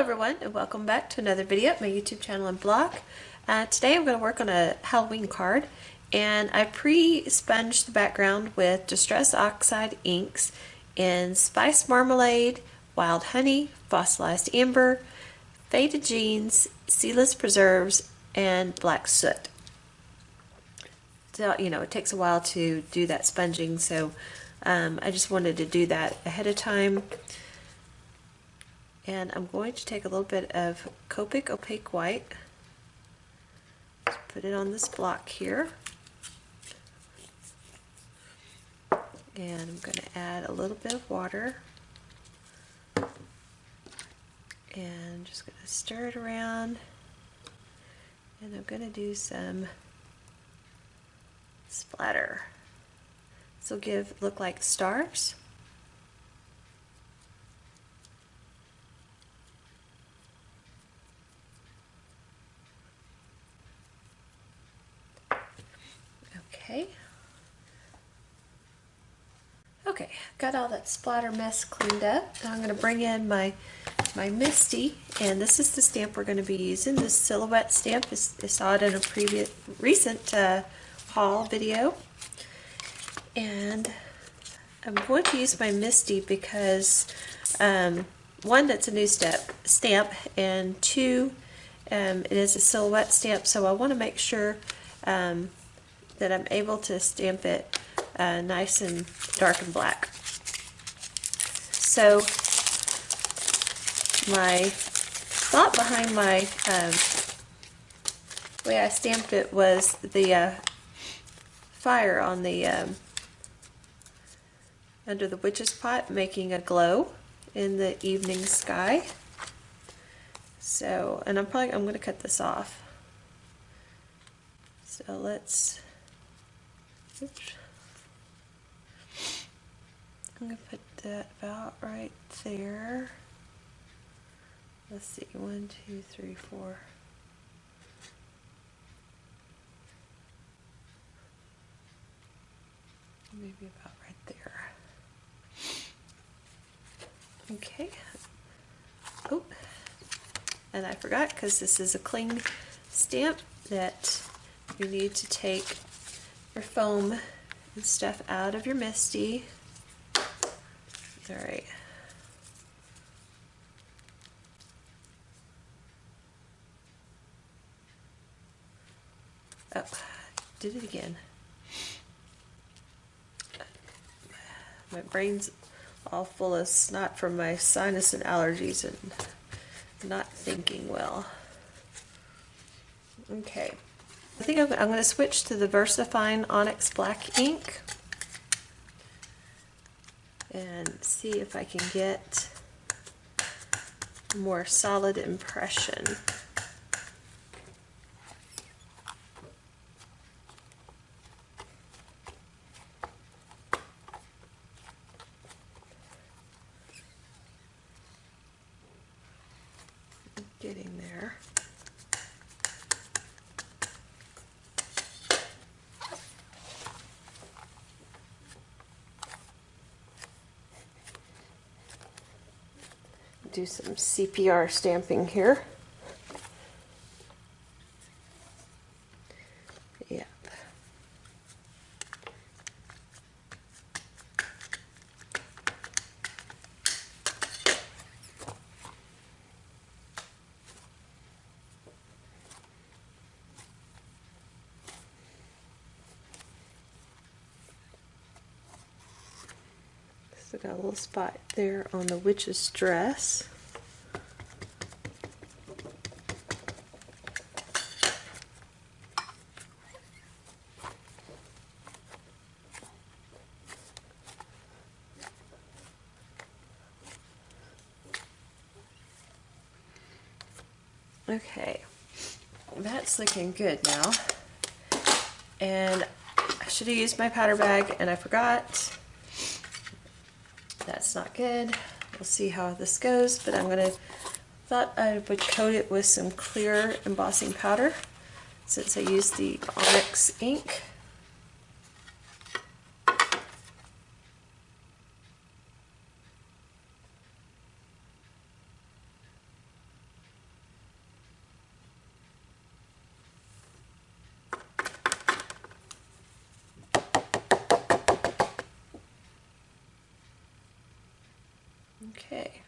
everyone, and welcome back to another video at my YouTube channel and blog. Today I'm going to work on a Halloween card, and I pre-sponged the background with Distress Oxide inks in Spice Marmalade, Wild Honey, Fossilized Amber, Faded Jeans, Seedless Preserves, and Black Soot. So, it takes a while to do that sponging, so I just wanted to do that ahead of time. And I'm going to take a little bit of Copic Opaque White, put it on this block here, and I'm going to add a little bit of water, and I'm just going to stir it around, and I'm going to do some splatter. This will look like stars. Okay, got all that splatter mess cleaned up. Now I'm going to bring in my Misty, and this is the stamp we're going to be using. This silhouette stamp. I saw it in a recent haul video. And I'm going to use my Misty because one, that's a new stamp, and two, it is a silhouette stamp, so I want to make sure that I'm able to stamp it nice and dark and black. So my thought behind my way I stamped it was the fire on the under the witch's pot making a glow in the evening sky. So, and I'm going to cut this off. So let's. Oops. I'm going to put that about right there. Let's see, 1, 2, 3, 4. Maybe about right there. Okay. Oh, and I forgot, because this is a cling stamp, that you need to take your foam and stuff out of your Misty. Alright. Oh, did it again. My brain's all full of snot from my sinus and allergies and not thinking well. Okay. I think I'm going to switch to the VersaFine Onyx Black ink and see if I can get a more solid impression. Getting there. Do some CPR stamping here. Yep. So got a little spot there on the witch's dress. Okay, that's looking good now. And I should have used my powder bag and I forgot. That's not good. We'll see how this goes, but thought I would coat it with some clear embossing powder since I used the Onyx ink. Okay,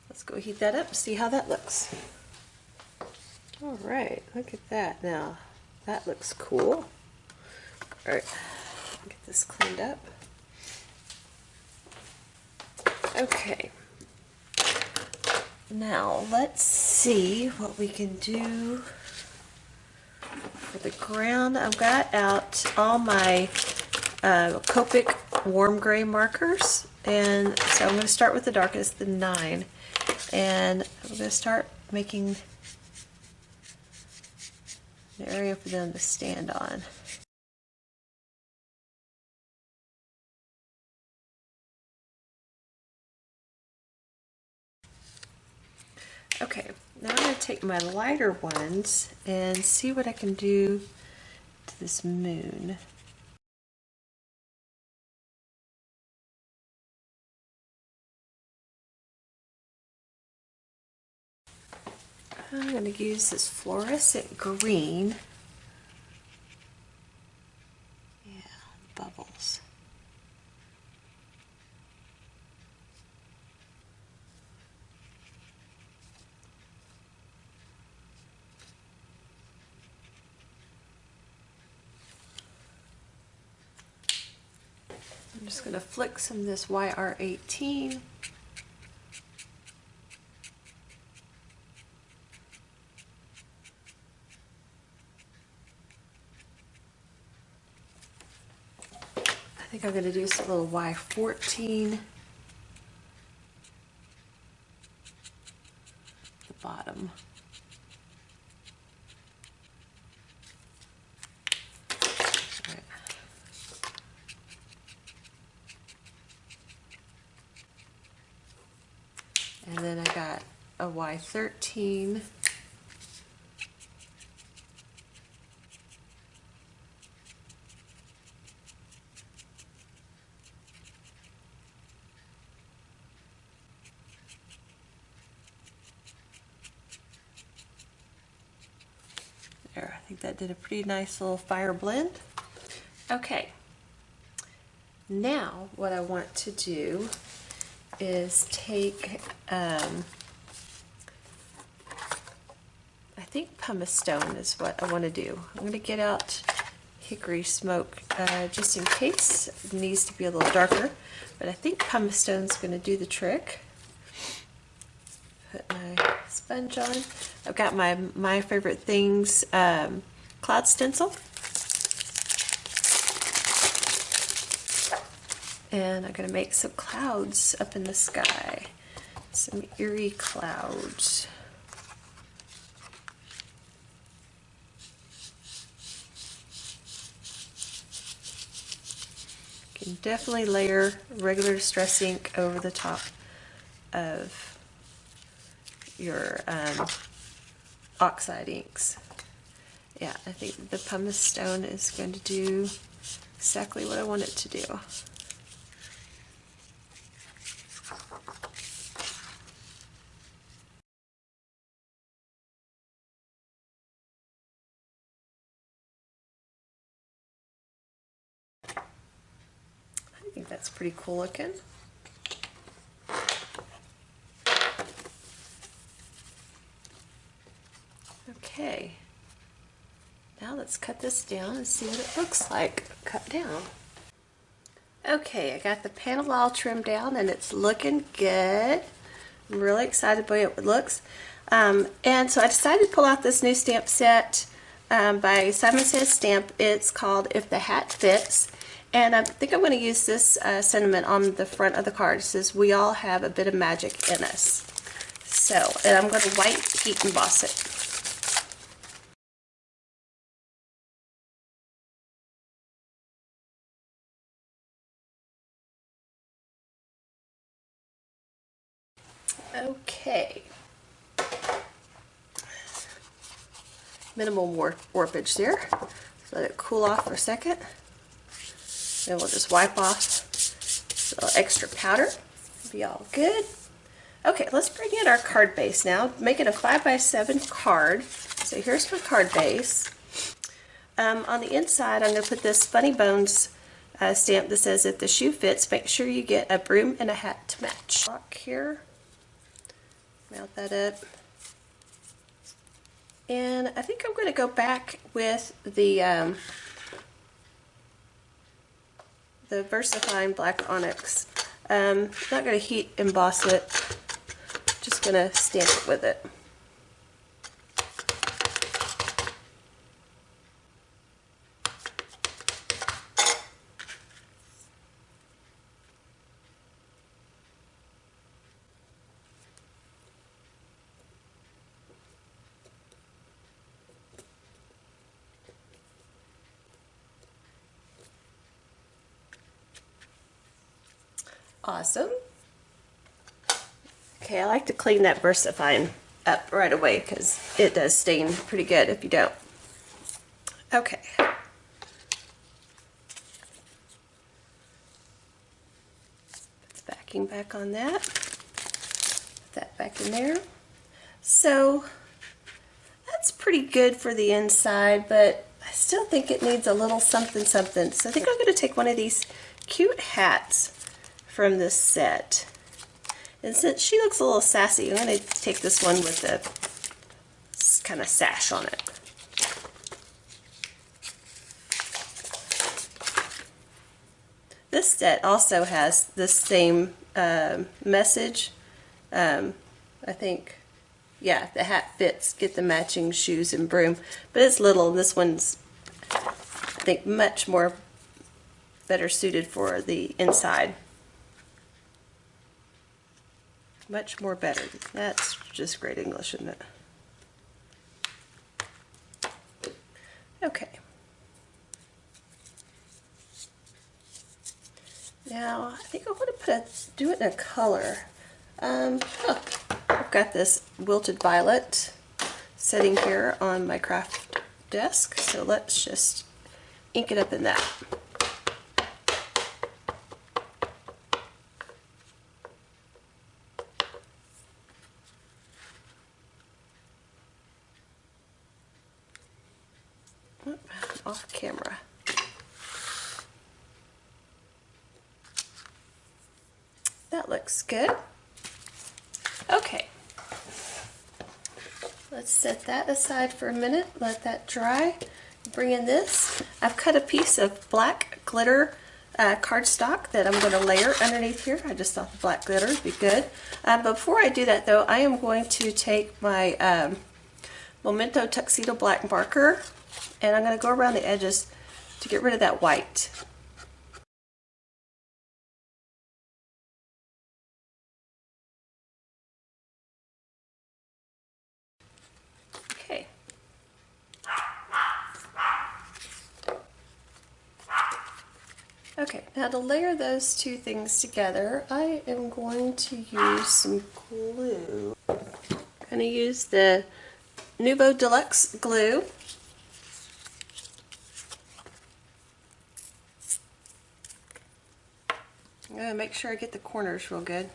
let's go heat that up and see how that looks. All right, look at that now. That looks cool. All right, get this cleaned up. Okay, now let's see what we can do for the ground. I've got out all my Copic warm gray markers, and so I'm going to start with the darkest, the 9, and I'm going to start making an area for them to stand on. Okay, now I'm going to take my lighter ones and see what I can do to this moon. I'm going to use this fluorescent green. Yeah, bubbles. I'm just going to flick some of this YR18. I think I'm going to do some little Y14 at the bottom. Right. And then I got a Y13. There, I think that did a pretty nice little fire blend. Okay, now what I want to do is take, I think pumice stone is what I want to do. I'm going to get out hickory smoke just in case it needs to be a little darker, but I think pumice stone is going to do the trick. Put my sponge on. I've got my favorite things cloud stencil, and I'm going to make some clouds up in the sky, some eerie clouds. You can definitely layer regular distress ink over the top of your oxide inks. Yeah, I think the pumice stone is going to do exactly what I want it to do. I think that's pretty cool looking. Okay, now let's cut this down and see what it looks like cut down. Okay, I got the panel all trimmed down and it's looking good. I'm really excited by what it looks. And so I decided to pull out this new stamp set by Simon Says Stamp. It's called If the Hat Fits. And I think I'm going to use this sentiment on the front of the card. It says, "We all have a bit of magic in us." So, and I'm going to white heat emboss it. Okay. Minimal warpage there. Let it cool off for a second. Then we'll just wipe off a little extra powder. Be all good. Okay, let's bring in our card base now. Making a 5x7 card. So here's my card base. On the inside, I'm going to put this Funny Bones stamp that says, if the shoe fits, make sure you get a broom and a hat to match. Lock here, mount that up. And I think I'm going to go back with the VersaFine Black Onyx. I'm not going to heat emboss it, just going to stamp it with it. Awesome. Okay, I like to clean that VersaFine up right away because it does stain pretty good if you don't. Okay. Put the backing back on that. Put that back in there. So that's pretty good for the inside, but I still think it needs a little something something. So I think I'm going to take one of these cute hats from this set. And since she looks a little sassy, I'm going to take this one with the kind of sash on it. This set also has the same message. I think, yeah, the hat fits, get the matching shoes and broom. But it's little. This one's, I think, much more better suited for the inside. Much more better. That's just great English, isn't it? Okay. Now, I think I want to do it in a color. I've got this Wilted Violet sitting here on my craft desk, so let's just ink it up in that. Off camera. That looks good. Okay. Let's set that aside for a minute, let that dry. Bring in this. I've cut a piece of black glitter cardstock that I'm going to layer underneath here. I just thought the black glitter would be good. But before I do that though, I am going to take my Memento Tuxedo Black marker and I'm going to go around the edges to get rid of that white. Okay. Okay, now to layer those two things together, I am going to use some glue. I'm going to use the Nuvo Deluxe glue. I'm going to make sure I get the corners real good.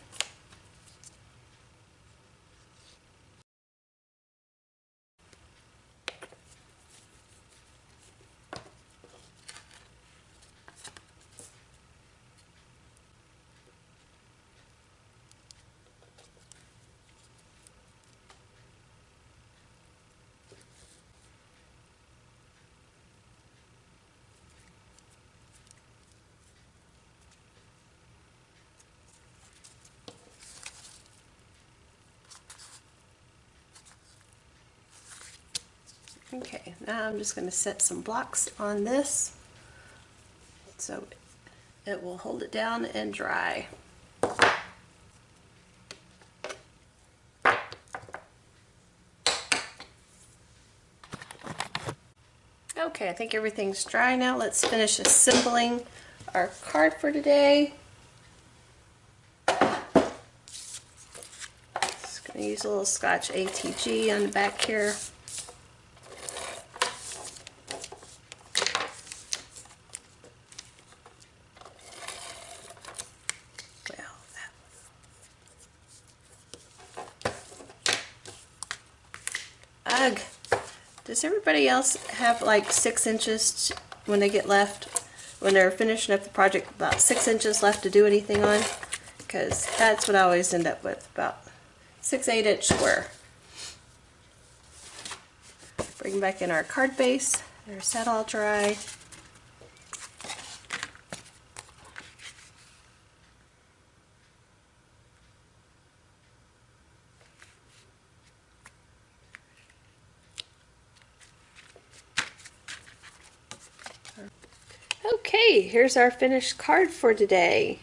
Okay, now I'm just going to set some blocks on this so it will hold it down and dry. Okay, I think everything's dry now. Let's finish assembling our card for today. Just going to use a little Scotch ATG on the back here. Ugh. Does everybody else have like 6 inches when they get left? when they're finishing up the project, about 6 inches left to do anything on, because that's what I always end up with, about 6 8-inch square. Bring back in our card base. There's that all dry. Okay, here's our finished card for today.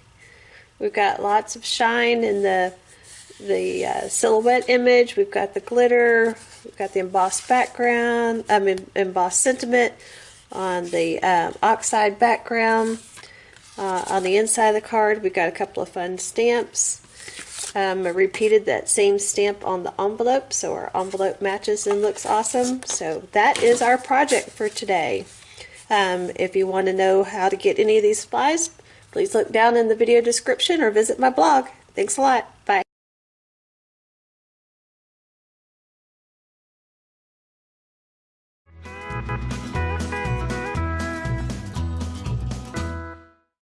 We've got lots of shine in the silhouette image. We've got the glitter. We've got the embossed background. Embossed sentiment on the oxide background. On the inside of the card, we've got a couple of fun stamps. I repeated that same stamp on the envelope, so our envelope matches and looks awesome. So that is our project for today. If you want to know how to get any of these supplies, please look down in the video description or visit my blog. Thanks a lot. Bye.